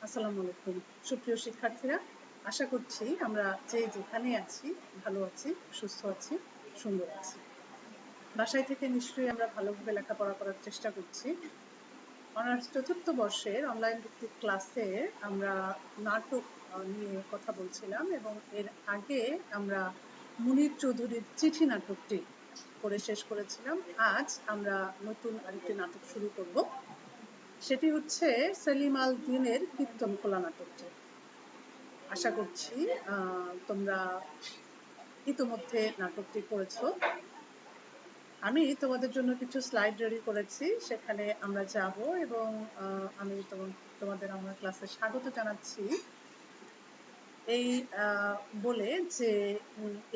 আসসালামু আলাইকুম সুপ্রিয় শিক্ষার্থীরা, আশা করছি আমরা যে যেখানে আছি ভালো আছি, সুস্থ আছি, সুন্দর আছি। বাসায় থেকে নিশ্চয়ই আমরা ভালোভাবে লেখাপড়া করার চেষ্টা করছি। অনার্স চতুর্থ বর্ষের অনলাইন ভিত্তিক ক্লাসে আমরা নাটক নিয়ে কথা বলছিলাম এবং এর আগে আমরা মুনির চৌধুরীর চিঠি নাটকটি পড়ে শেষ করেছিলাম। আজ আমরা নতুন আরেকটি নাটক শুরু করব, সেটি হচ্ছে সেলিম আল দ্বীনের কীর্তনখোলা নাটকটি। আশা করছি তোমরা ইতোমধ্যে নাটকটি পড়েছো। আমি তোমাদের জন্য কিছু স্লাইড রেডি করেছি, সেখানে আমরা যাব এবং আমি তোমাদের আমার ক্লাসে স্বাগত জানাচ্ছি এই বলে যে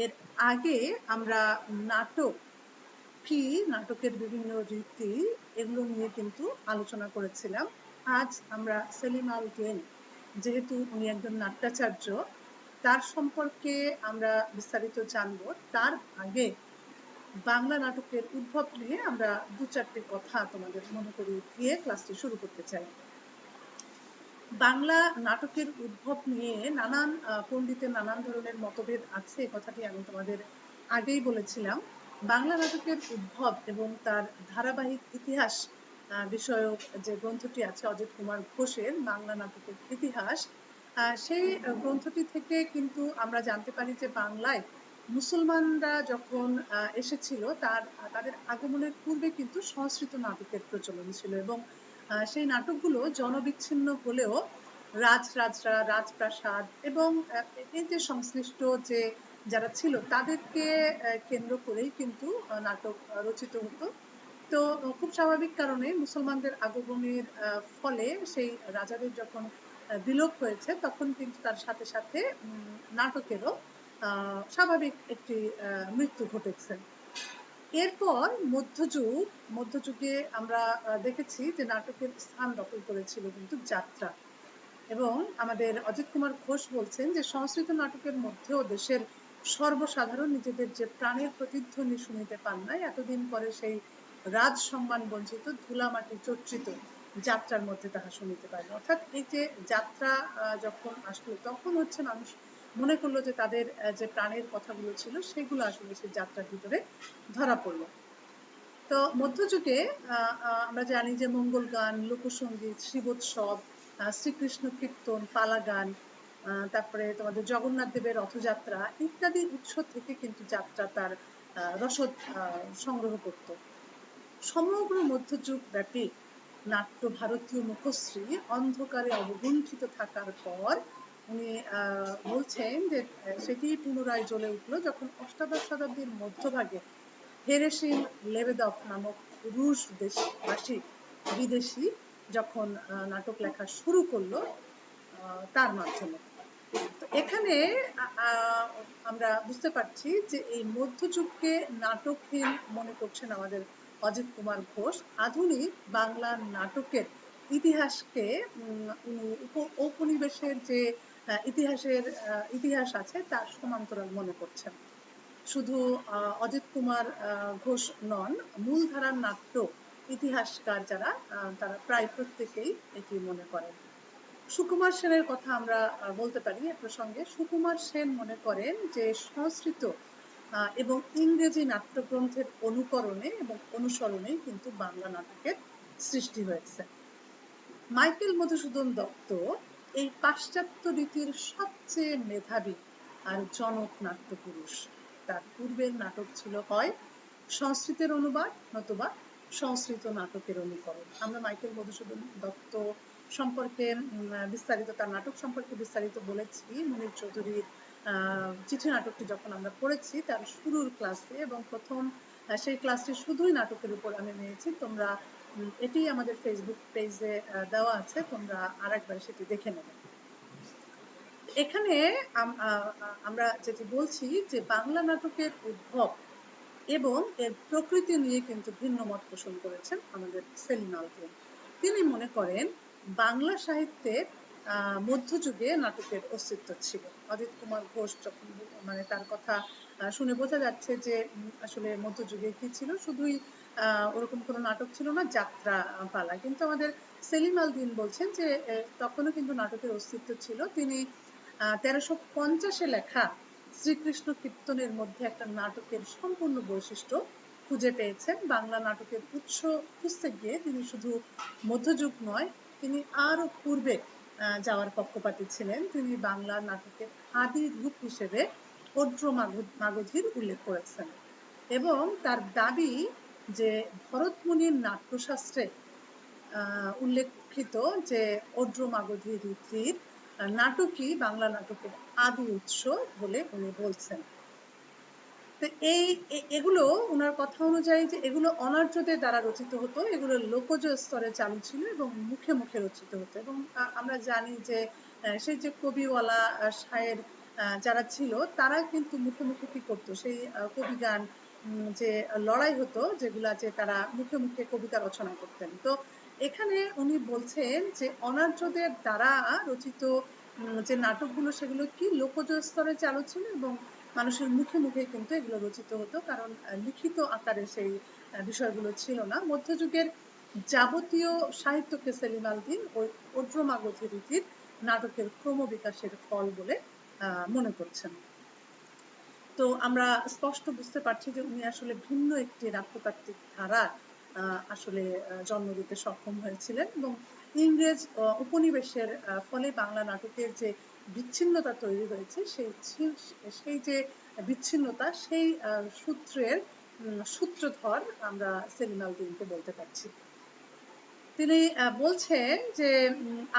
এর আগে আমরা নাটক কি, নাটকের বিভিন্ন রীতি, এগুলো নিয়ে কিন্তু আলোচনা করেছিলাম। আজ আমরা সেলিম আল দ্বীন, যেহেতু উনি একজন নাট্যাচার্য, তার সম্পর্কে আমরা বিস্তারিত জানব। তার আগে বাংলা নাটকের উদ্ভব নিয়ে আমরা দু চারটি কথা তোমাদের মনে করিয়ে দিয়ে ক্লাসটি শুরু করতে চাই। বাংলা নাটকের উদ্ভব নিয়ে নানান পণ্ডিতের নানান ধরনের মতভেদ আছে, কথাটি আমি তোমাদের আগেই বলেছিলাম। বাংলা নাটকের উদ্ভব এবং তার ধারাবাহিক ইতিহাস বিষয়ক যে গ্রন্থটি আছে অজিত কুমার ঘোষের বাংলা নাটকের ইতিহাস, সেই গ্রন্থটি থেকে কিন্তু আমরা জানতে পারি যে বাংলায় মুসলমানরা যখন এসেছিল তাদের আগমনের পূর্বে কিন্তু সংস্কৃত নাটকের প্রচলন ছিল এবং সেই নাটকগুলো জনবিচ্ছিন্ন হলেও রাজরাজরা, রাজপ্রাসাদ এবং এই যে সংশ্লিষ্ট যে যারা ছিল তাদেরকে কেন্দ্র করেই কিন্তু নাটক রচিত হতো। তো খুব স্বাভাবিক কারণে মুসলমানদের আগমনের ফলে সেই রাজাদের যখন বিলোপ হয়েছে, তখন কিন্তু তার সাথে সাথে নাটকেরও স্বাভাবিক একটি মৃত্যু ঘটেছে। এরপর মধ্যযুগে আমরা দেখেছি যে নাটকের স্থান দখল করেছিল কিন্তু যাত্রা, এবং আমাদের অজিত কুমার ঘোষ বলছেন যে সংস্কৃত নাটকের মধ্যেও দেশের সর্বসাধারণ নিজেদের যে প্রাণের প্রতিধ্বনি শুনিতে পান নাই, এতদিন পরে সেই রাজ সম্মান বঞ্চিত ধুলামাটি চর্চিত যাত্রার মধ্যে তাহা শুনিতে পারেন। অর্থাৎ এই যে যাত্রা যখন আসলো, তখন হচ্ছে মানুষ মনে করলো যে তাদের যে প্রাণের কথাগুলো ছিল সেগুলো আসলে সেই যাত্রার ভিতরে ধরা পড়লো। তো মধ্যযুগে আমরা জানি যে মঙ্গল গান, লোকসঙ্গীত, শিবোৎসব, শ্রীকৃষ্ণ কীর্তন, পালা গান, তারপরে তোমাদের জগন্নাথ দেবের রথযাত্রা ইত্যাদি উৎস থেকে কিন্তু যাত্রা তার রসদ সংগ্রহ করত। সমগ্র মধ্যযুগ ব্যাপী নাট্য ভারতীয় মুখশ্রী অন্ধকারে অবগুণ্ঠিত থাকার পর উনি বলছেন যে সেটি পুনরায় জ্বলে উঠলো যখন অষ্টাদশ শতাব্দীর মধ্যভাগে হেরেশিম লেবেদভ নামক রুশ দেশবাসী বিদেশি যখন নাটক লেখা শুরু করলো তার মাধ্যমে। তো এখানে আমরা বুঝতে পারছি যে এই মধ্যযুগকে নাটকহীন মনে করছেন আমাদের অজিত কুমার ঘোষ। আধুনিক বাংলা নাটকের ইতিহাসকে ঔপনিবেশের যে ইতিহাস আছে তার সমান্তরাল মনে করছেন। শুধু অজিত কুমার ঘোষ নন, মূলধারার নাট্য ইতিহাসকার যারা তারা প্রায় প্রত্যেকেই এটি মনে করেন। সুকুমার সেনের কথা আমরা বলতে পারি এ প্রসঙ্গে। সুকুমার সেন মনে করেন যে সংস্কৃত এবং ইংরেজি নাট্যগ্রন্থের অনুকরণে এবং অনুসরণে কিন্তু বাংলা নাটকের সৃষ্টি হয়েছে। মাইকেল মধুসূদন দত্ত এই পাশ্চাত্য রীতির সবচেয়ে মেধাবী আর জনক নাট্যপুরুষ। তার পূর্বের নাটক ছিল হয় সংস্কৃতের অনুবাদ নতুবা সংস্কৃত নাটকের অনুকরণ। আমরা মাইকেল মধুসূদন দত্ত সম্পর্কে বিস্তারিত, তার নাটক সম্পর্কে বিস্তারিত বলেছি মুনির চৌধুরীর চিঠি নাটকটি যখন আমরা পড়েছি তার শুরুর ক্লাসে, এবং প্রথম সেই ক্লাসটি শুধুই নাটকের উপর আমি নিয়েছি। তোমরা এটি আমাদের ফেসবুক পেজে দেওয়া আছে, তোমরা আরেকবার সেটি দেখে নেবে। এখানে আমরা যেটি বলছি যে বাংলা নাটকের উদ্ভব এবং এর প্রকৃতি নিয়ে কিন্তু ভিন্ন মত পোষণ করেছেন আমাদের সেলিম আল দ্বীন। তিনি মনে করেন বাংলা সাহিত্যে মধ্যযুগে নাটকের অস্তিত্ব ছিল। অজিত কুমার ঘোষ যখন তার কথা শুনে বোঝা যাচ্ছে যে আসলে মধ্যযুগে কি ছিল, শুধুই ওরকম কোনো নাটক ছিল না যাত্রা পালা। কিন্তু আমাদের সেলিম আল দীন বলছেন যে তখনও কিন্তু নাটকের অস্তিত্ব ছিল। তিনি 1350-এ লেখা শ্রীকৃষ্ণ কীর্তনের মধ্যে একটা নাটকের সম্পূর্ণ বৈশিষ্ট্য খুঁজে পেয়েছেন। বাংলা নাটকের উৎস খুঁজতে গিয়ে তিনি শুধু মধ্যযুগ নয়, তিনি আরো পূর্বে যাওয়ার পক্ষপাতী ছিলেন। তিনি বাংলা নাটকের আদি রূপ হিসেবে ওড্র মাগধীর উল্লেখ করেছেন এবং তার দাবি যে ভরতমুনির নাট্যশাস্ত্রে উল্লেখিত যে ওড্র মাগধী রীতির নাটকই বাংলা নাটকের আদি উৎস বলে উনি বলছেন। তো এগুলো ওনার কথা অনুযায়ী যে এগুলো অনার্যদের দ্বারা রচিত হতো, এগুলো লোকজ স্তরে চালু ছিল এবং মুখে মুখে রচিত হতো। এবং আমরা জানি যে সেই যে কবিওয়ালা শায়ের যারা ছিল তারা কিন্তু মুখে মুখে কি করতো, সেই কবি গান যে লড়াই হতো যেগুলা, যে তারা মুখে মুখে কবিতা রচনা করতেন। তো এখানে উনি বলছেন যে অনার্যদের দ্বারা রচিত যে নাটকগুলো সেগুলো কি লোকজ স্তরে চালু ছিল এবং মানুষের মুখে মুখে কিন্তু এগুলো রচিত হতো, কারণ লিখিত আকারে সেই বিষয়গুলো ছিল না। মধ্যযুগের যাবতীয় সাহিত্যকে সেলিম আল দীন ওই ওড্র মাগধী রীতির নাটকের ক্রমবিকাশের ফল বলে মনে করছেন। তো আমরা স্পষ্ট বুঝতে পারছি যে উনি আসলে ভিন্ন একটি নাট্যতাত্ত্বিক ধারা আসলে জন্ম দিতে সক্ষম হয়েছিলেন এবং ইংরেজ উপনিবেশের ফলে বাংলা নাটকের যে বিচ্ছিন্নতা তৈরি হয়েছে সেই যে বিচ্ছিন্নতা, সেই সূত্রের সূত্রধর আমরা সেলিম আল দীনকে বলতে পারছি। তিনি বলছেন যে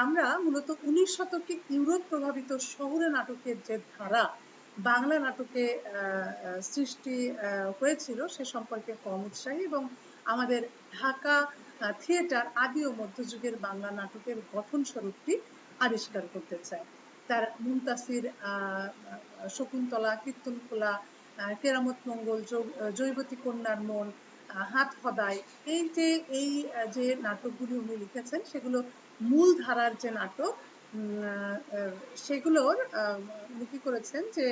আমরা মূলত 19 শতকে ইউরোপ প্রভাবিত শহুরে নাটকের যে ধারা বাংলা নাটকে সৃষ্টি হয়েছিল সে সম্পর্কে কম উৎসাহী এবং আমাদের ঢাকা থিয়েটার আদি ও মধ্যযুগের বাংলা নাটকের গঠন স্বরূপটি আবিষ্কার করতে চায়। তার মুনতাসির, শকুন্তলা, কীর্তনখোলা, কেরামত মঙ্গল, জৈবতী কন্যার মন, হাত হদায়, এই যে নাটকগুলি উনি লিখেছেন সেগুলো মূল ধারার যে নাটক, সেগুলোর উনি কি করেছেন যে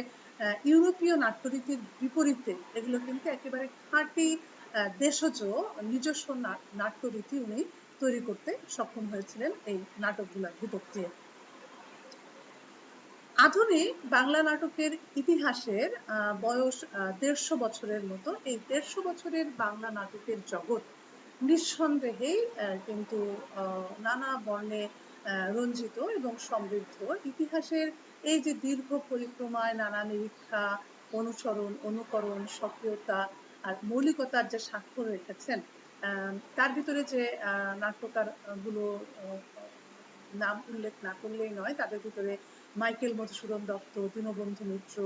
ইউরোপীয় নাট্যরীতির বিপরীতে এগুলো কিন্তু একেবারে খাঁটি দেশজ নিজস্ব নাট্যরীতি উনি তৈরি করতে সক্ষম হয়েছিলেন এই নাটকগুলোর ভিতর দিয়ে। আধুনিক বাংলা নাটকের ইতিহাসের বয়স 150 বছরের মতো। এই 150 বছরের বাংলা নাটকের জগৎ নিঃসন্দেহেই কিন্তু নানা বর্ণে রঞ্জিত এবং সমৃদ্ধ। ইতিহাসের এই যে দীর্ঘ পরিক্রমায় নানা নিরীক্ষা, অনুসরণ, অনুকরণ, সক্রিয়তা আর মৌলিকতার যে স্বাক্ষর রেখেছেন, তার ভিতরে যে নাট্যকার গুলো নাম উল্লেখ না করলেই নয়, তাদের ভিতরে মাইকেল মধুসূদন দত্ত, দীনবন্ধু মিত্র,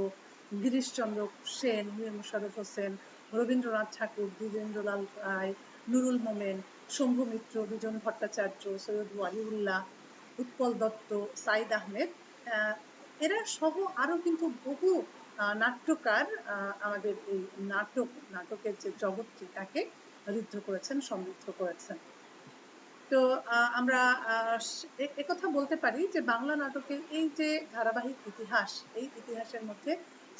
গিরিশচন্দ্র সেন, মীর মোশাররফ হোসেন, রবীন্দ্রনাথ ঠাকুর, দ্বিজেন্দ্রলাল রায়, নুরুল মোমেন, শম্ভু মিত্র, বিজন ভট্টাচার্য, সৈয়দ ওয়ালিউল্লাহ, উৎপল দত্ত, সাইদ আহমেদ, এরা সহ আরো কিন্তু বহু নাট্যকার আমাদের এই নাটকের যে জগৎটি তাকে ঋদ্ধ করেছেন, সমৃদ্ধ করেছেন। তো আমরা একথা বলতে পারি যে বাংলা নাটকের এই যে ধারাবাহিক ইতিহাস, এই ইতিহাসের মধ্যে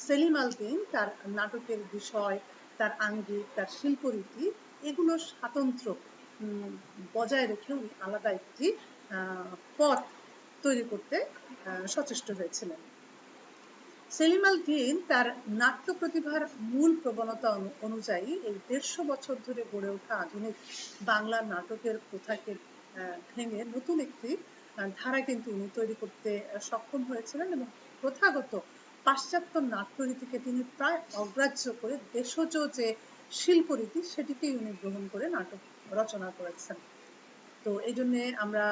সেলিম আল দীন তার নাটকের বিষয়, তার আঙ্গিক, তার শিল্পরীতি, এগুলো স্বাতন্ত্র বজায় রেখে উনি আলাদা একটি পথ তৈরি করতে সচেষ্ট হয়েছিলেন। সেলিম আল দীন তার নাট্য প্রতিভার মূল প্রবণতা অনুযায়ী এই 150 বছর ধরে গড়ে ওঠা আধুনিক বাংলা নাটকের প্রথাকে ভেঙে নতুন একটি ধারা কিন্তু উনি তৈরি করতে সক্ষম হয়েছিলেন এবং প্রথাগত পাশ্চাত্য নাট্যরীতিকে তিনি প্রায় অগ্রাহ্য করে দেশজ যে শিল্পরীতি সেটিকেই উনি গ্রহণ করে নাটক রচনা করেছেন। তো এই জন্য আমরা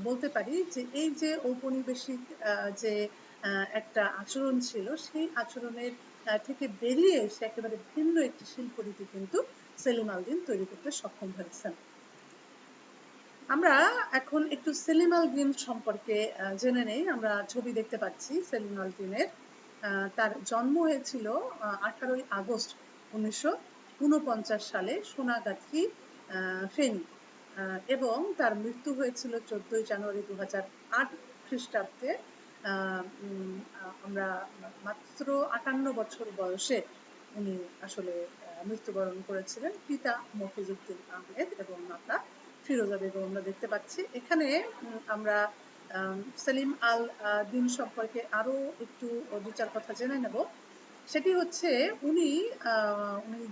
বলতে পারি যে এই যে ঔপনিবেশিক যে একটা আচরণ ছিল, সেই আচরণের থেকে বেরিয়ে এসে একেবারে ভিন্ন একটি শিল্পরীতি কিন্তু সেলিম আল দীন তৈরি করতে সক্ষম হয়েছেন। আমরা এখন একটু সেলিম আল দীন সম্পর্কে জেনে নেই। আমরা ছবি দেখতে পাচ্ছি সেলিম আল দীনের। তার জন্ম হয়েছিল 18 আগস্ট 1949 সালে সোনাগাছি, ফেনী, এবং তার মৃত্যু হয়েছিল 14 জানুয়ারি 2008 খ্রিস্টাব্দে। আমরা মাত্র 58 বছর বয়সে উনি আসলে মৃত্যুবরণ করেছিলেন। পিতা মফিজউদ্দিন আহমেদ এবং মাতা ফিরোজা বেগম আমরা দেখতে পাচ্ছি। এখানে আমরা সেলিম আল দিন সম্পর্কে আরো একটু দু চার কথা জেনে নেব। সেটি হচ্ছে উনি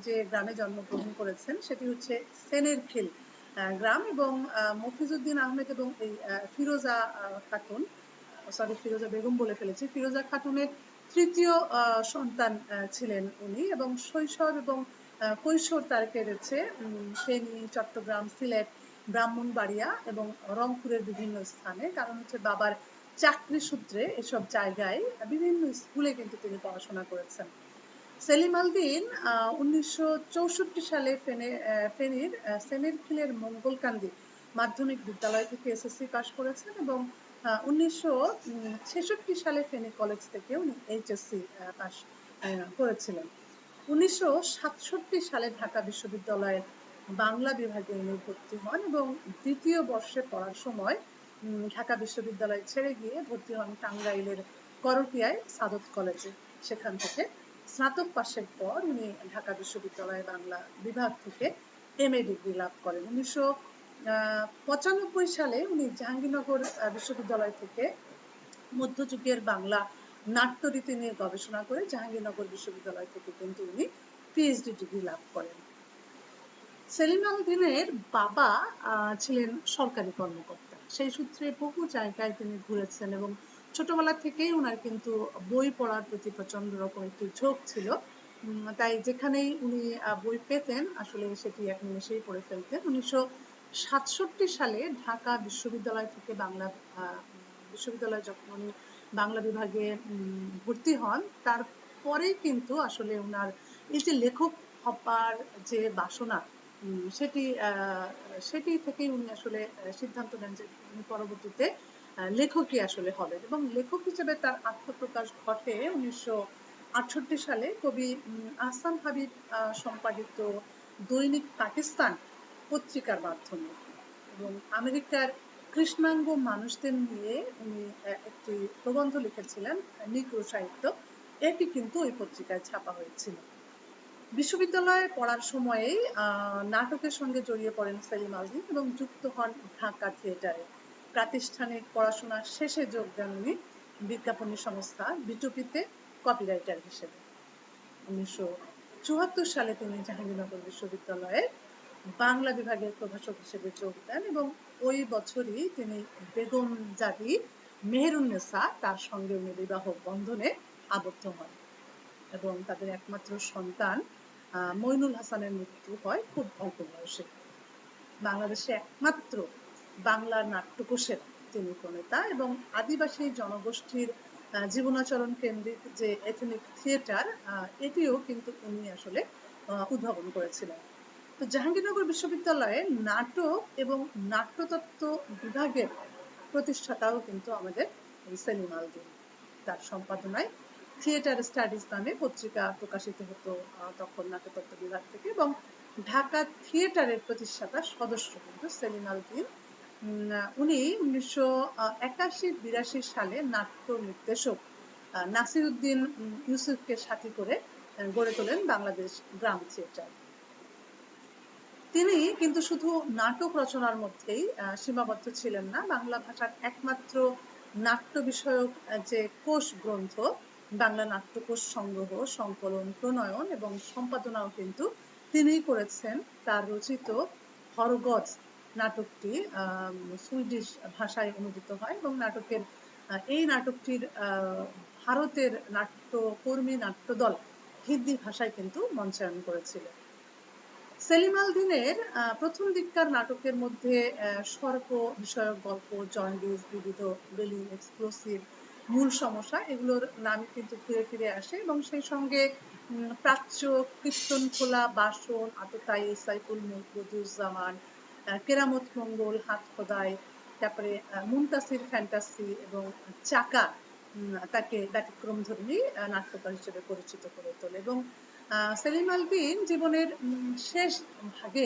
যে গ্রামে জন্মগ্রহণ করেছেন সেটি হচ্ছে সেনের খিল গ্রাম, এবং মফিজউদ্দিন আহমেদ এবং এই ফিরোজা খাতুন, সরি ফিরোজা বেগম বলে ফেলেছি, ফিরোজা খাতুনের তৃতীয় সন্তান ছিলেন উনি, এবং শৈশব এবং কৈশোর তার কেটেছে ফেনী, চট্টগ্রাম, সিলেট, ব্রাহ্মণবাড়িয়া এবং রংপুরের বিভিন্ন স্থানে। কারণ হচ্ছে বাবার চাকরি সূত্রে এসব জায়গায় বিভিন্ন স্কুলে কিন্তু তিনি পড়াশোনা করেছেন। সেলিম আল দিন 1964 সালে ফেনীর সেনেরখিলের মঙ্গলকান্দি মাধ্যমিক বিদ্যালয় থেকে এসএসসি পাশ করেছেন, এবং 1966 সালে ফেনী কলেজ থেকে উনি এইচএসসি পাশ করেছিলেন। 1967 সালে ঢাকা বিশ্ববিদ্যালয়ের বাংলা বিভাগে উনি ভর্তি হন, এবং দ্বিতীয় বর্ষে পড়ার সময় ঢাকা বিশ্ববিদ্যালয় ছেড়ে গিয়ে ভর্তি হন টাঙ্গাইলের করটিয়ায় সাদত কলেজে। সেখান থেকে স্নাতক পাশের পর উনি ঢাকা বিশ্ববিদ্যালয় বাংলা বিভাগ থেকে এমএ ডিগ্রি লাভ করেন। 1995 সালে উনি জাহাঙ্গীরনগর বিশ্ববিদ্যালয় থেকে মধ্যযুগের বাংলা নাট্যরীতি নিয়ে গবেষণা করে জাহাঙ্গীরনগর বিশ্ববিদ্যালয় থেকে কিন্তু উনি পিএইচডি ডিগ্রি লাভ করেন। সেলিম আল দিনের বাবা ছিলেন সরকারি কর্মকর্তা। সেই সূত্রে বহু জায়গায় তিনি ঘুরেছেন, এবং ছোটবেলা থেকেই ওনার কিন্তু বই পড়ার প্রতি প্রচন্ড রকম একটি ঝোঁক ছিল। তাই যেখানেই উনি বই পেতেন আসলে সেটি এক নিমেষেই পড়ে ফেলতেন। 1967 সালে ঢাকা বিশ্ববিদ্যালয় থেকে বিশ্ববিদ্যালয়ে যখন উনি বাংলা বিভাগে ভর্তি হন, তারপরেই কিন্তু আসলে ওনার এই যে লেখক হবার যে বাসনা, সেটি থেকেই উনি আসলে সিদ্ধান্ত নেন যে উনি পরবর্তীতে লেখকই আসলে হবেন, এবং লেখক হিসেবে তার আত্মপ্রকাশ ঘটে 1968 সালে কবি আহসান হাবিব সম্পাদিত দৈনিক পাকিস্তান পত্রিকার মাধ্যমে। এবং আমেরিকার কৃষ্ণাঙ্গ মানুষদের নিয়ে উনি একটি প্রবন্ধ লিখেছিলেন, নিগ্রো সাহিত্য। এটি কিন্তু ওই পত্রিকায় ছাপা হয়েছিল। বিশ্ববিদ্যালয়ে পড়ার সময়েই নাটকের সঙ্গে জড়িয়ে পড়েন সেলিম আল দিন এবং যুক্ত হন ঢাকা থিয়েটারে। প্রাতিষ্ঠানিক পড়াশোনা শেষে যোগ দেন উনি বিজ্ঞাপনী সংস্থা বিটুপিতে কপিরাইটার হিসেবে। 1974 সালে তিনি জাহাঙ্গীরনগর বিশ্ববিদ্যালয়ে বাংলা বিভাগের প্রভাষক হিসেবে যোগ দেন, এবং ওই বছরই তিনি বেগম জাদি মেহেরুন্নেসা তার সঙ্গে উনি বিবাহ বন্ধনে আবদ্ধ হন, এবং তাদের একমাত্র সন্তান মইনুল হাসানের মৃত্যু হয় খুব অল্প বয়সে। বাংলাদেশে একমাত্র বাংলা নাট্যকোষের তিনি প্রণেতা, এবং আদিবাসী জনগোষ্ঠীর জীবনাচরণ কেন্দ্রিক যে এথনিক থিয়েটার, এটিও কিন্তু উনি আসলে উদ্ভাবন করেছিলেন। তো জাহাঙ্গীরনগর বিশ্ববিদ্যালয়ে নাটক এবং নাট্যতত্ত্ব বিভাগের প্রতিষ্ঠাতাও কিন্তু আমাদের সেলিম আল দিন। তার সম্পাদনায় থিয়েটার স্টাডিজ নামে পত্রিকা প্রকাশিত হতো তখন নাট্যতত্ত্ব বিভাগ থেকে, এবং ঢাকা থিয়েটারের প্রতিষ্ঠাতা সদস্য কিন্তু সেলিম আল দিন। উনি 1981-82 সালে নাট্য নির্দেশক নাসিরউদ্দিন ইউসুফকে সাথী করে গড়ে তোলেন বাংলাদেশ গ্রাম থিয়েটার। তিনি কিন্তু শুধু নাটক রচনার মধ্যেই সীমাবদ্ধ ছিলেন না। বাংলা ভাষার একমাত্র নাট্য বিষয়ক যে কোষ গ্রন্থ বাংলা নাট্যকোষ সংগ্রহ, সংকলন, প্রণয়ন এবং সম্পাদনাও কিন্তু তিনিই করেছেন। তার রচিত হরগজ নাটকটি সুইডিশ ভাষায় অনুদিত হয়, এবং এই নাটকটির ভারতের নাট্যকর্মী নাট্যদল হিন্দি ভাষায় কিন্তু মঞ্চায়ন করেছিল। সেলিম আল দিনের প্রথম দিককার নাটকের মধ্যে সর্প বিষয়ক গল্প, জন্ডিস, বিবিধ বেলুন, এক্সপ্লোসিভ, মূল সমস্যা, এগুলোর নাম কিন্তু ফিরে ফিরে আসে, এবং সেই সঙ্গে প্রাচ্য, কীর্তন খোলা, বাসন, আততায়ী, সাইফুল মুলক, বদিউজ্জামান, কেরামত মঙ্গল, হাত খোদাই, তারপরে মুনতাসির ফ্যান্টাসি এবং চাকা তাকে ব্যতিক্রমধর্মী নাট্যকার হিসেবে পরিচিত করে তোলে। এবং সেলিম আল দিন জীবনের শেষ ভাগে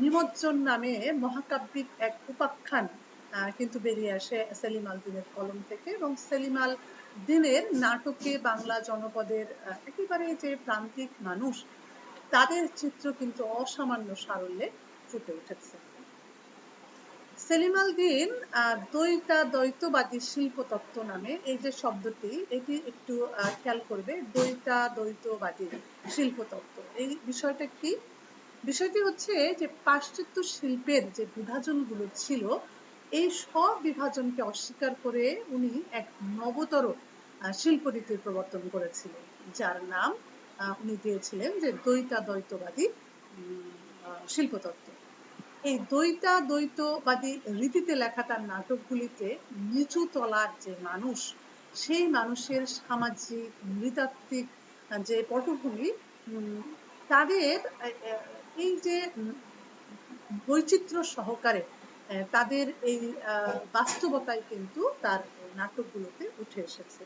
নিমজ্জন নামে মহাকাব্যিক এক উপাখ্যান কিন্তু বেরিয়ে আসে সেলিম আল দিনের কলম থেকে, এবং সেলিম আল দিনের নাটকে বাংলা জনপদের একেবারে যে প্রান্তিক মানুষ তাদের চিত্র কিন্তু অসামান্য সারল্যে ফুটে উঠেছে। সেলিম আল দীন দ্বৈতবাদী শিল্পতত্ত্ব নামে এই যে শব্দটি, এটি একটু খেয়াল করবে, দ্বৈতবাদী শিল্পতত্ত্ব, এই বিষয়টা কি? বিষয়টি হচ্ছে যে পাশ্চাত্য শিল্পের যে বিভাজনগুলো ছিল, এই সব বিভাজনকে অস্বীকার করে উনি এক নবতর শিল্পরীতির প্রবর্তন করেছিলেন, যার নাম উনি দিয়েছিলেন যে দ্বৈতবাদী শিল্পতত্ত্ব। এই দ্বৈতবাদী রীতিতে লেখা তার নাটকগুলিতে নিচু তলার যে মানুষ, সেই মানুষের সামাজিক নৃতাত্ত্বিক যে পটভূমি, তাদের এই যে বৈচিত্র্য সহকারে তাদের এই বাস্তবতায় কিন্তু তার নাটকগুলোতে উঠে এসেছে।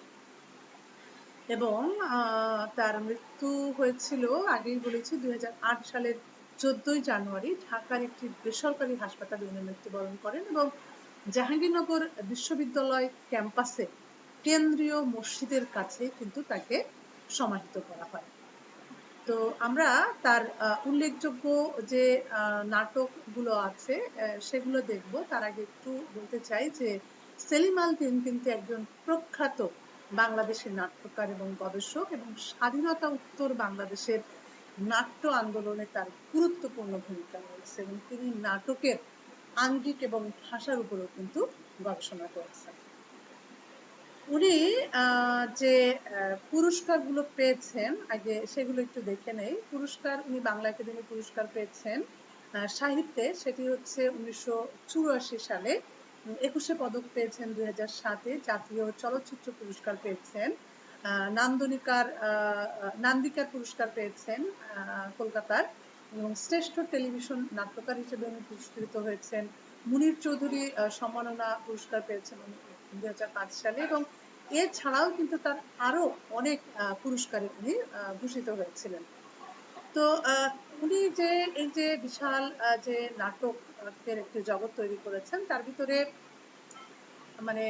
এবং তার মৃত্যু হয়েছিল, আগেই বলেছি, 2008 সালের 14ই জানুয়ারি ঢাকার একটি বেসরকারি হাসপাতালে উনি মৃত্যুবরণ করেন এবং জাহাঙ্গীরনগর বিশ্ববিদ্যালয় ক্যাম্পাসে কেন্দ্রীয় মসজিদের কাছে কিন্তু তাকে সমাহিত করা হয়। তো আমরা তার উল্লেখযোগ্য যে নাটকগুলো আছে সেগুলো দেখব। তার আগে একটু বলতে চাই যে সেলিম আল দীন কিন্তু একজন প্রখ্যাত বাংলাদেশের নাট্যকার এবং গবেষক, এবং স্বাধীনতা উত্তর বাংলাদেশের নাট্য আন্দোলনে তার গুরুত্বপূর্ণ ভূমিকা রয়েছে, এবং তিনি নাটকের আঙ্গিক এবং ভাষার উপরেও কিন্তু গবেষণা করেছেন। উনি যে পুরস্কারগুলো পেয়েছেন আগে সেগুলো একটু দেখে নেই। পুরস্কার, উনি বাংলা একাডেমি পুরস্কার পেয়েছেন সাহিত্যে, সেটি হচ্ছে 1984 সালে। 21 পদক পেয়েছেন 2007-এ। জাতীয় চলচ্চিত্র পুরস্কার পেয়েছেন, নান্দিকার পুরস্কার পেয়েছেন কলকাতার, এবং শ্রেষ্ঠ টেলিভিশন নাট্যকার হিসেবে উনি পুরস্কৃত হয়েছেন। মুনির চৌধুরী সম্মাননা পুরস্কার পেয়েছেন 2005 সালে, এবং এছাড়াও কিন্তু তার আরো অনেক পুরস্কারে উনি ভূষিত হয়েছিলেন। তো উনি যে এই যে বিশাল যে নাটকের একটি জগৎ তৈরি করেছেন, তার ভিতরে মানে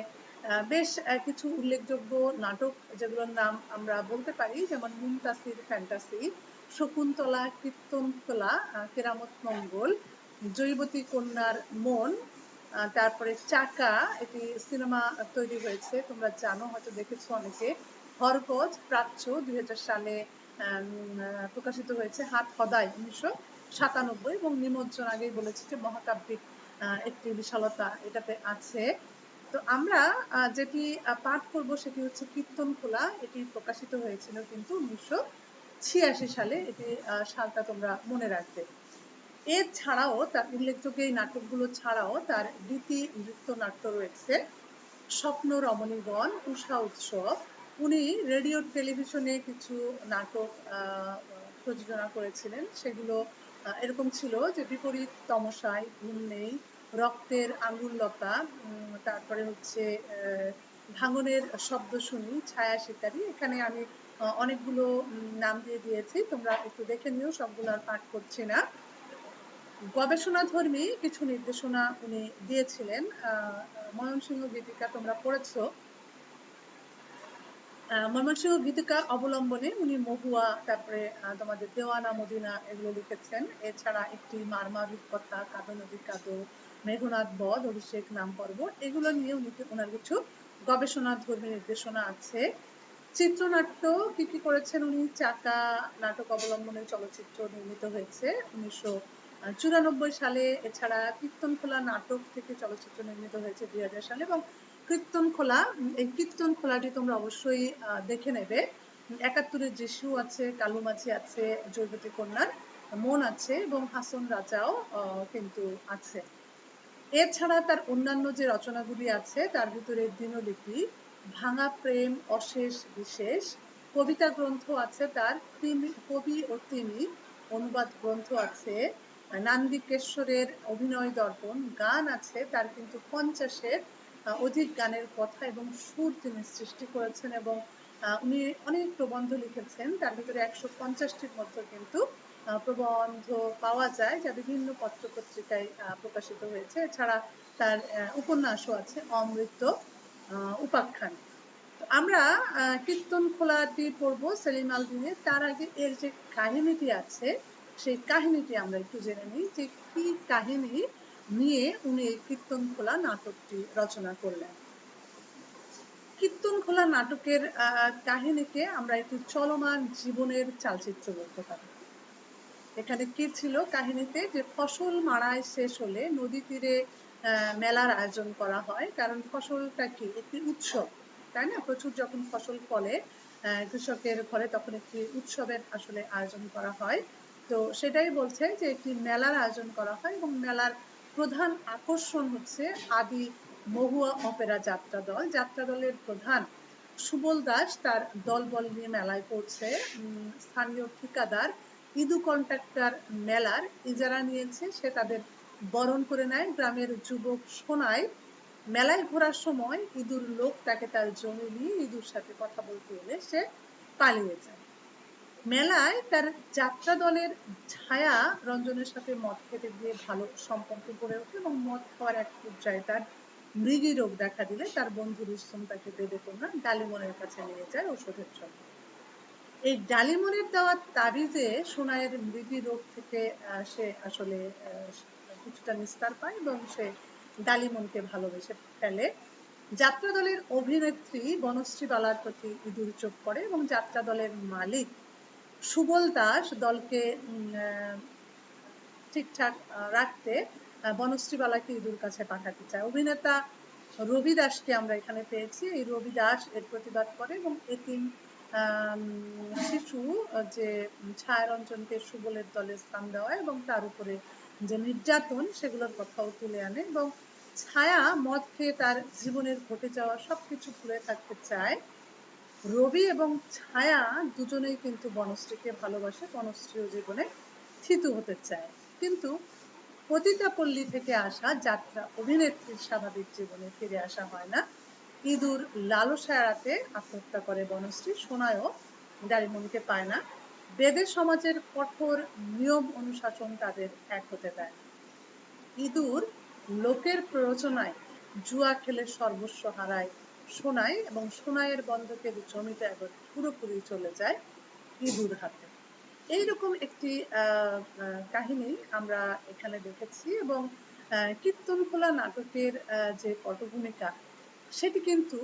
বেশ কিছু উল্লেখযোগ্য নাটক যেগুলোর নাম আমরা বলতে পারি, যেমন মুনতাসির ফ্যান্টাসি, শকুন্তলা, কীর্তনখোলা, কেরামত মঙ্গল, জয়বতী কন্যার মন, তারপরে চাকা, এটি সিনেমা তৈরি হয়েছে, তোমরা জানো, হয়তো দেখেছো অনেকে। হরগজ, প্রাচ্য 2000 সালে প্রকাশিত হয়েছে। হাত হদাই 1997, এবং নিমজ্জন আগেই বলেছি যে মহাকাব্যিক একটি বিশালতা এটাতে আছে। তো আমরা যেটি পাঠ করব সেটি হচ্ছে কীর্তনখোলা। এটি প্রকাশিত হয়েছিল কিন্তু 1986 সালে। এটি সালটা তোমরা মনে রাখবে। এছাড়াও তার উল্লেখযোগ্য এই নাটকগুলো ছাড়াও তার গীতি নৃত্যনাট্য রয়েছে, স্বপ্ন রমণীগণ, উষা উৎসব। উনি রেডিও টেলিভিশনে কিছু নাটক প্রযোজনা করেছিলেন, সেগুলো এরকম ছিল যে বিপরীত তমসায়, ঘুম নেই, রক্তের আঙুললতা, তারপরে হচ্ছে ভাঙনের শব্দ শুনি, ছায়া শিকারী। এখানে আমি অনেকগুলো নাম দিয়ে দিয়েছি, তোমরা একটু দেখে নিও, সবগুলো আর পাঠ করছি না। গবেষণাধর্মী কিছু নির্দেশনা উনি দিয়েছিলেন। ময়মনসিংহ গীতিকা তোমরা পড়েছো। ময়মনসিংহ গীতিকা অবলম্বনে উনি মহুয়া, তারপরে তোমাদের দেওয়ানা মদিনা এগুলো লিখেছেন। এছাড়া একটি মারমার রূপকথা, কাদো নদী কাদো, মেঘনাদ বধ, অভিষেক নাম পর্ব, এগুলো নিয়ে ওনার কিছু গবেষণাধর্মী নির্দেশনা আছে। চিত্রনাট্য কি কি করেছেন উনি? চাকা নাটক অবলম্বনে চলচ্চিত্র নির্মিত হয়েছে 1994 সালে। এছাড়া কীর্তনখোলা নাটক থেকে চলচ্চিত্র নির্মিত হয়েছে 2000 সালে, এবং কীর্তনখোলা, এই কীর্তনখোলাটি তোমরা অবশ্যই দেখে নেবে। 71-এর যিশু আছে, কালু মাঝি আছে, জয়বতী কন্যার মন আছে, এবং হাসন রাজাও কিন্তু আছে। এছাড়া তার অন্যান্য যে রচনাগুলি আছে তার ভিতরে দিনলিপি, ভাঙা প্রেম, অশেষ বিশেষ, কবিতা গ্রন্থ আছে তার, কবি ও তিনি অনুবাদ গ্রন্থ আছে, নান্দিকেশ্বরের অভিনয় দর্পণ, গান আছে তার কিন্তু 50-এর অধিক গানের কথা এবং সুর তিনি সৃষ্টি করেছেন, এবং উনি অনেক প্রবন্ধ লিখেছেন। তার ভিতরে 150-টির মধ্যে কিন্তু প্রবন্ধ পাওয়া যায়, যা বিভিন্ন পত্র পত্রিকায় প্রকাশিত হয়েছে। এছাড়া তার উপন্যাসও আছে, অমৃত উপাখ্যান। আমরা কীর্তন খোলাটি পড়বো সেলিম আল দীনের। তার আগে এর যে কাহিনীটি আছে সেই কাহিনীটি আমরা একটু জেনে নিই যে কি কাহিনী নিয়ে উনি এই কীর্তন খোলা নাটকটি রচনা করলেন। কীর্তন খোলা নাটকের কাহিনীকে আমরা একটু চলমান জীবনের চালচিত্র বলতে পারি। এখানে কি ছিল কাহিনীতে, যে ফসল মাড়াই শেষ হলে নদী তীরে মেলার আয়োজন করা হয়, কারণ ফসলটা কি একটি উৎসব, তাই না? প্রচুর যখন ফসল ফলে কৃষকের ঘরে, তখন একটি উৎসবের আসলে আয়োজন করা হয়। তো সেটাই বলছে যে একটি মেলার আয়োজন করা হয় এবং মেলার প্রধান আকর্ষণ হচ্ছে আদি মহুয়া অপেরা যাত্রা দল। যাত্রা দলের প্রধান সুবল দাস তার দলবল নিয়ে মেলায় পড়ছে। স্থানীয় ঠিকাদার ইদু কন্ট্রাক্টর মেলার ইজারা নিয়েছে, সে তাদের বরণ করে নেয়। গ্রামের যুবক সোনায় মেলায় ঘোরার সময় ইদুর লোক তাকে তার জমি নিয়ে ইদুর সাথে কথা বলতে এলে সে পালিয়ে যায়। মেলায় তার যাত্রা দলের ছায়া রঞ্জনের সাথে মদ খেতে গিয়ে ভালো সম্পর্ক গড়ে ওঠে এবং মদ খাওয়ার এক পর্যায়ে তার মৃগী রোগ দেখা দিলে তার বন্ধু রুস্তম তাকে বেদে-কন্যা ডালিমনের কাছে নিয়ে যায় ওষুধের জন্য। এই ডালিমনের দেওয়া তাবিজে সোনাইয়ের মৃগী রোগ থেকে সে আসলে কিছুটা নিস্তার পায় এবং সে ডালিমনকে ভালোবেসে ফেলে। যাত্রা দলের অভিনেত্রী বনশ্রী বালার প্রতি ইঁদুর চোখ পড়ে এবং যাত্রা দলের মালিক সুবল দাস দলকে ঠিকঠাক রাখতে বনশ্রী বালাকে ইঁদুর কাছে পাঠাতে চায়। অভিনেতা রবি দাসকে আমরা এখানে পেয়েছি। এই রবি দাস এর প্রতিবাদ করে এবং এতিম শিশু যে ছায়ারঞ্জনকে সুবলের দলে স্থান দেওয়া এবং তার উপরে যে নির্যাতন সেগুলোর কথাও তুলে আনে এবং ছায়া মদ খেয়ে তার জীবনের ঘটে যাওয়া সবকিছু ভুলে থাকতে চায়। রবি এবং ছায়া দুজনেই কিন্তু বনশ্রীকে ভালোবাসে, বনশ্রীও জীবনে থিতু হতে চায়, কিন্তু পতিতাপল্লী থেকে আসা যাত্রা অভিনেত্রীর স্বাভাবিক জীবনে ফিরে আসা হয় না। ইঁদুর লালসা এড়াতে আত্মহত্যা করে বনশ্রী। সোনায়ও ডালিমনকে পায় না। বেদের সমাজের কঠোর নিয়ম অনুশাসন তাদের এক হতে দেয়। ইঁদুর লোকের প্ররোচনায় জুয়া খেলে সর্বস্ব হারায় সোনাই এবং সোনাইয়ের বন্ধকের জমিটা এবার পুরোপুরি চলে যায় ইঁদুর হাতে। এইরকম একটি কাহিনী আমরা এখানে দেখেছি এবং কীর্তন খোলা নাটকের যে পটভূমিকা সেটি কিন্তু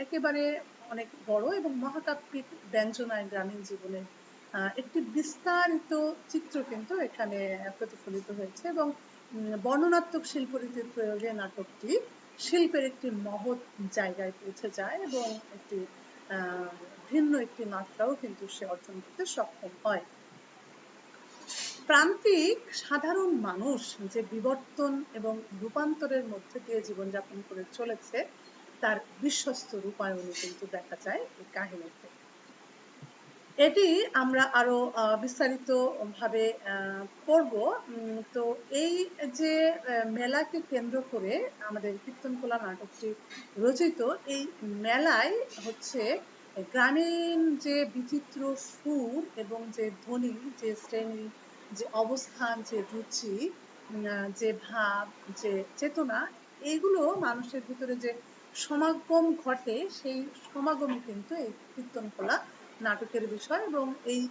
একেবারে অনেক বড় এবং মহাকাব্যিক ব্যঞ্জনায় গ্রামীণ জীবনে একটি বিস্তারিত চিত্র কিন্তু এখানে প্রতিফলিত হয়েছে এবং বর্ণনাত্মক শিল্পরীতির প্রয়োগে নাটকটি শিল্পের একটি মহৎ জায়গায় পৌঁছে যায় এবং একটি ভিন্ন একটি মাত্রাও কিন্তু সে অর্জন করতে সক্ষম হয়। প্রান্তিক সাধারণ মানুষ যে বিবর্তন এবং রূপান্তরের মধ্যে দিয়ে জীবনযাপন করে চলেছে তার বিশ্বস্ত রূপায়ণ কিন্তু দেখা যায় এই কাহিনীতে। এটি আমরা আরো বিস্তারিত ভাবে পড়ব। তো এই যে মেলাকে কেন্দ্র করে আমাদের কীর্তন খোলা নাটকটি রচিত, এই মেলায় হচ্ছে গ্রামীণ যে বিচিত্র সুর এবং যে ধ্বনি, যে শ্রেণী, যে অবস্থান, যে রুচি, যে ভাব, যে চেতনা, এইগুলো মানুষের ভিতরে যে সমাগম ঘটে সেই সমাগমই কিন্তু এই কীর্তন খোলা নাটকের বিষয় এবং এই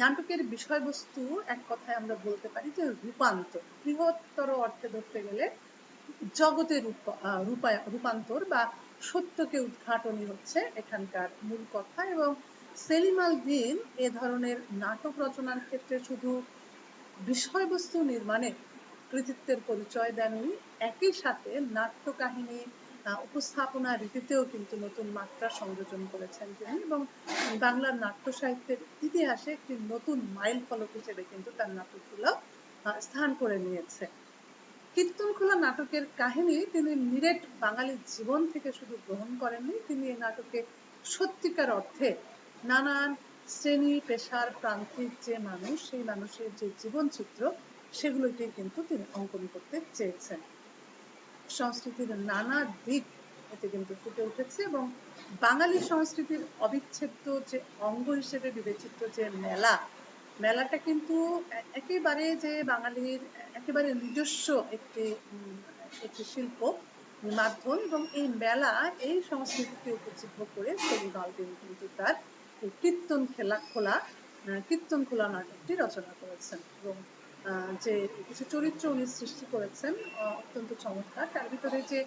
নাটকের বিষয়বস্তু এক কথায় আমরা বলতে পারি যে রূপান্তর। বৃহত্তর অর্থে ধরতে গেলে জগতের রূপান্তর বা সত্যকে উদ্ঘাটনই হচ্ছে এখানকার মূল কথা। এবং সেলিম আল দীন এ ধরনের নাটক রচনার ক্ষেত্রে শুধু বিষয়বস্তু নির্মাণে কৃতিত্বের পরিচয় দেননি, একই সাথে নাট্য কাহিনী উপস্থাপনা রীতিতেও কিন্তু নতুন মাত্রা সংযোজন করেছেন তিনি এবং বাংলার নাট্য সাহিত্যের ইতিহাসে একটি নতুন মাইল ফলক হিসেবে কিন্তু তার নাটকগুলো স্থান করে নিয়েছে। কীর্তন খোলা নাটকের কাহিনী তিনি নিরেট বাঙালির জীবন থেকে শুধু গ্রহণ করেননি, তিনি এই নাটকে সত্যিকার অর্থে নানান শ্রেণী পেশার প্রান্তিক যে মানুষ, সেই মানুষের যে জীবন চিত্র সেগুলোকে কিন্তু তিনি অঙ্কন করতে চেয়েছেন। সংস্কৃতির নানা দিক এতে কিন্তু ফুটে উঠেছে এবং বাঙালি সংস্কৃতির অবিচ্ছেদ্য যে অঙ্গ হিসেবে বিবেচিত যে মেলাটা কিন্তু একেবারে যে বাঙালির একেবারে নিজস্ব একটি শিল্প। মাধ্যম এবং এই মেলা এই সংস্কৃতিকে উপজীব্য করে সেলিম আল দীন কিন্তু তার কীর্তন খোলা নাটকটি রচনা করেছেন এবং যে কিছু চরিত্র উনি সৃষ্টি করেছেন অত্যন্ত চমৎকার। তার ভিতরে যে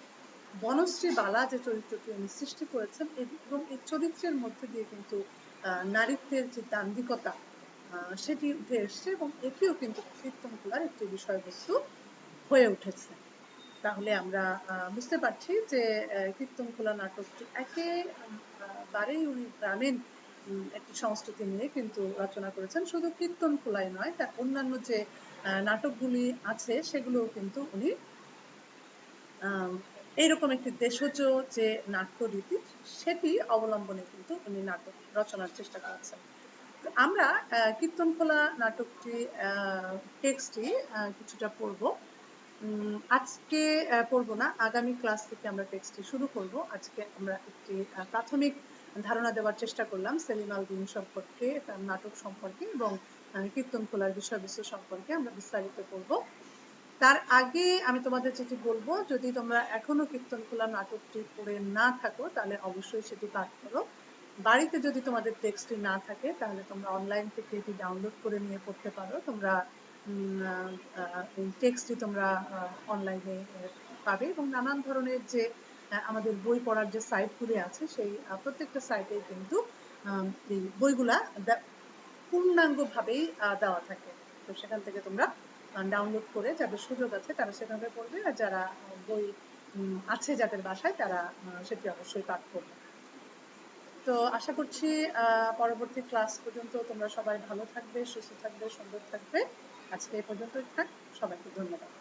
বনশ্রী বালা যে চরিত্রটি উনি সৃষ্টি করেছেন এবং এই চরিত্রের মধ্যে দিয়ে কিন্তু নারীত্বের যে দাম্ভিকতা সেটি উঠে এসছে এবং এটিও কিন্তু কীর্তন খোলার একটি বিষয়বস্তু হয়ে উঠেছে। তাহলে আমরা বুঝতে পারছি যে কীর্তন খোলা নাটকটি একেবারেই উনি গ্রামীণ একটি সংস্কৃতি নিয়ে কিন্তু রচনা করেছেন। শুধু কীর্তন খোলাই নয়, তার অন্যান্য যে নাটকগুলি আছে সেগুলোও কিন্তু উনি এইরকম একটি দেশজ যে নাট্যরীতি সেটি অবলম্বনে কিন্তু উনি নাটক রচনার চেষ্টা করেছেন। আমরা কীর্তন খোলা নাটকটি টেক্সটটি কিছুটা পড়ব। আজকে পড়বো না, আগামী ক্লাস থেকে আমরা টেক্সটটি শুরু করব। আজকে আমরা একটি প্রাথমিক ধারণা দেওয়ার চেষ্টা করলাম সেলিম আল দীন সম্পর্কে, তার নাটক সম্পর্কে এবং কীর্তন খোলার বিষয়বস্তু সম্পর্কে আমরা বিস্তারিত পড়ব। তার আগে আমি তোমাদের যেটি বলবো, যদি তোমরা এখনো কীর্তন খোলা নাটকটি পড়ে না থাকো তাহলে অবশ্যই সেটি পাঠ করো। বাড়িতে যদি তোমাদের টেক্সটটি না থাকে তাহলে তোমরা অনলাইন থেকে এটি ডাউনলোড করে নিয়ে পড়তে পারো। তোমরা টেক্সটটি তোমরা অনলাইনে পাবে এবং নানান ধরনের যে আমাদের বই পড়ার যে সাইটগুলি আছে সেই প্রত্যেকটা সাইটে কিন্তু এই বইগুলা পূর্ণাঙ্গভাবেই দেওয়া থাকে। তো সেখান থেকে তোমরা ডাউনলোড করে যাদের সুযোগ আছে তারা সেভাবে পড়বে, আর যারা বই আছে যাদের বাসায় তারা সেটি অবশ্যই পাঠ করবে। তো আশা করছি পরবর্তী ক্লাস পর্যন্ত তোমরা সবাই ভালো থাকবে, সুস্থ থাকবে, সুন্দর থাকবে। আজকে এই পর্যন্তই থাক। সবাইকে ধন্যবাদ।